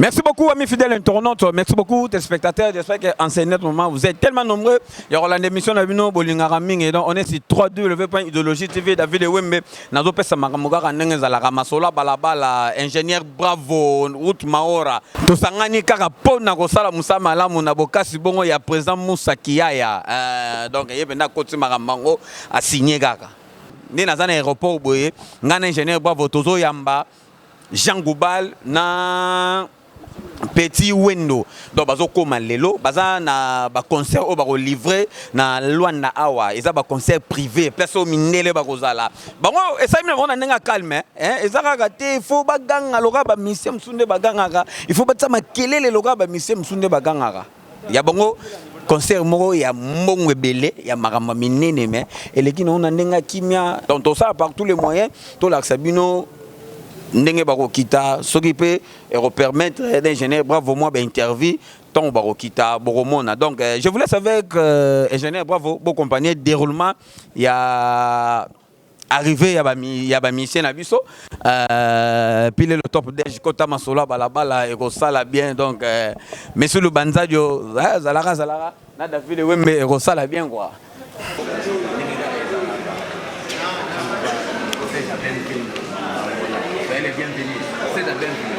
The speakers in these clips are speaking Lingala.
Merci beaucoup, amis fidèles internautes. Merci beaucoup, téléspectateurs. J'espère qu'en ce moment, vous êtes tellement nombreux. Il y aura l'émission de Bino Bolingaraming. Et donc, on est sur 3W.idéologie TV. David Wembe. Nazo pesa makamuga nengenza la ramasola balabala. Ingénieur Bravo. Route Maora. Tosangani kaka pona kosala musama lamu na bokasi bongo ya président Moussa Kiaya. Donc, yebena koti makamango a signé kaka. Ni na zana aéroport boye. Ngana ingénieur Bravo tozo yamba. Jean Goubal na Petit Wendo. Donc bazo koma lelo baza na ba concert o ba ko livrer na Luanda awa eza ba concert privé place au minele ba kozala bango esa mina bona nenga calme eza ka te faut ba ganga loka ba mission msunde ba ganga il faut ba tsama kelele loka ba mission msunde ba ganga ya bango concert moko ya mbongo ebele ya makamba minene mais eleki na ona nenga kimia donc tout ça par tous les moyens to la sabino ndenge bakokita soki pe permettre d'ingénieur Bravo moi interview tant bakokita boromona donc je vous laisse avec ingénieur Bravo bon compagnie déroulement il y a arrivé il y a ba mission na biso puis le top d'âge kota masola balabala et sala bien donc monsieur le banzadio zalara na David Wembe et sala bien quoi. C'est la bienvenue.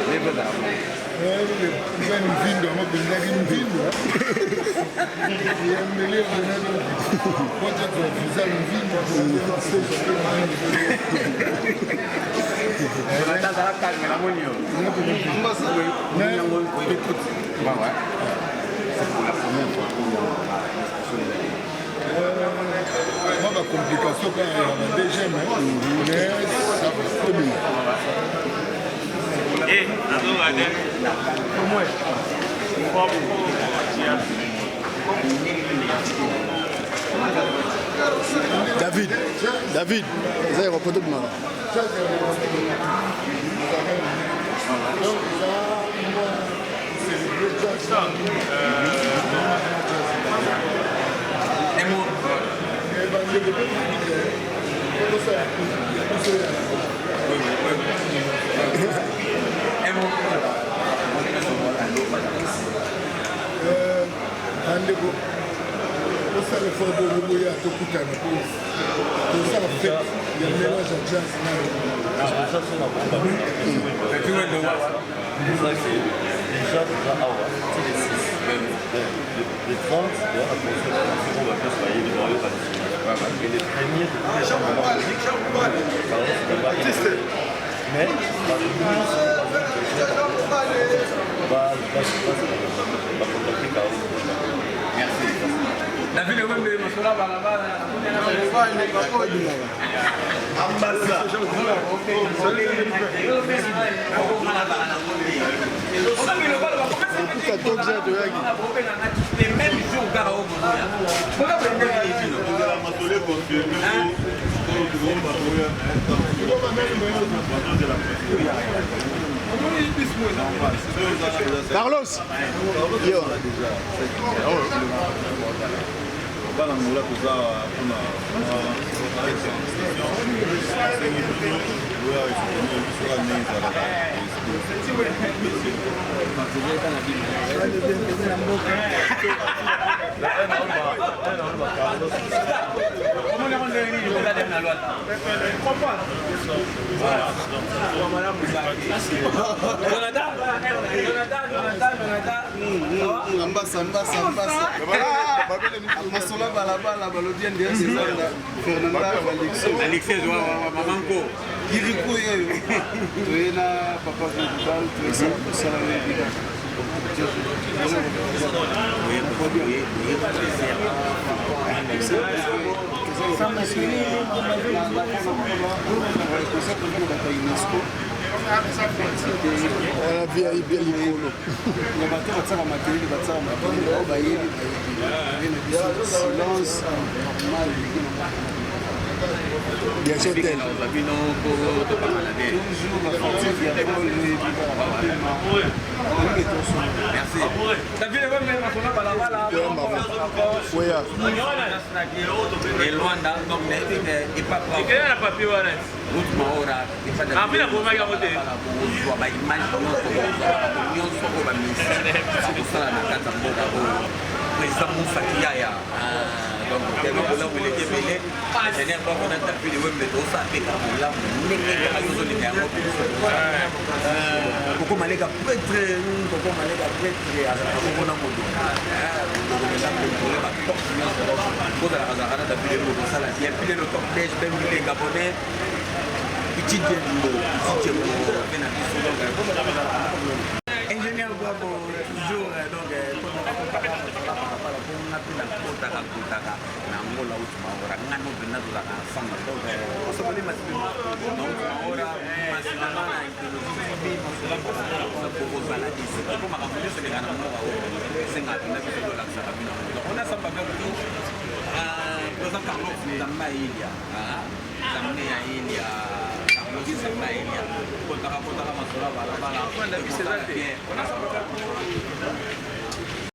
La complication quand il y a un deuxième, mais ça va très bien. David, vous avez reporté de moi. Les 30, on va plus travailler devant le palais. Et les premiers de tous les gens mais merci. David Wembe masola balabala Carlos. Bien sûr, merci. David Wembe masola balabala et Luanda donc et pas bravo. Quel est le papier voilà? Route Maora. Après la première guerre mondiale. tosala na kati ya mboka oyo président Moussaki Yaya donc tellement bolamu eleki ebele ingénieur moko na tapi de wembe tosapeka bolamu ndenge kaka tozolinga yango koko maleka pretre azalaka kokona modonga kozalaka na tapi lelo tosala bien puis lelo cortège mpe mbile gabonais ingénieur Gwabo toujours donc kotaka na ngola utumaora ngano bena tozalaka ensemble donc osokoli masimaora masinama na ideologie kozala disi po makambo nyonso elenga na moka oyo esenga mpena biso tolakisaka bino donc on a samba vertu toza carlos nzambe ailia nzambe ya ilia Kotaka masola balabala.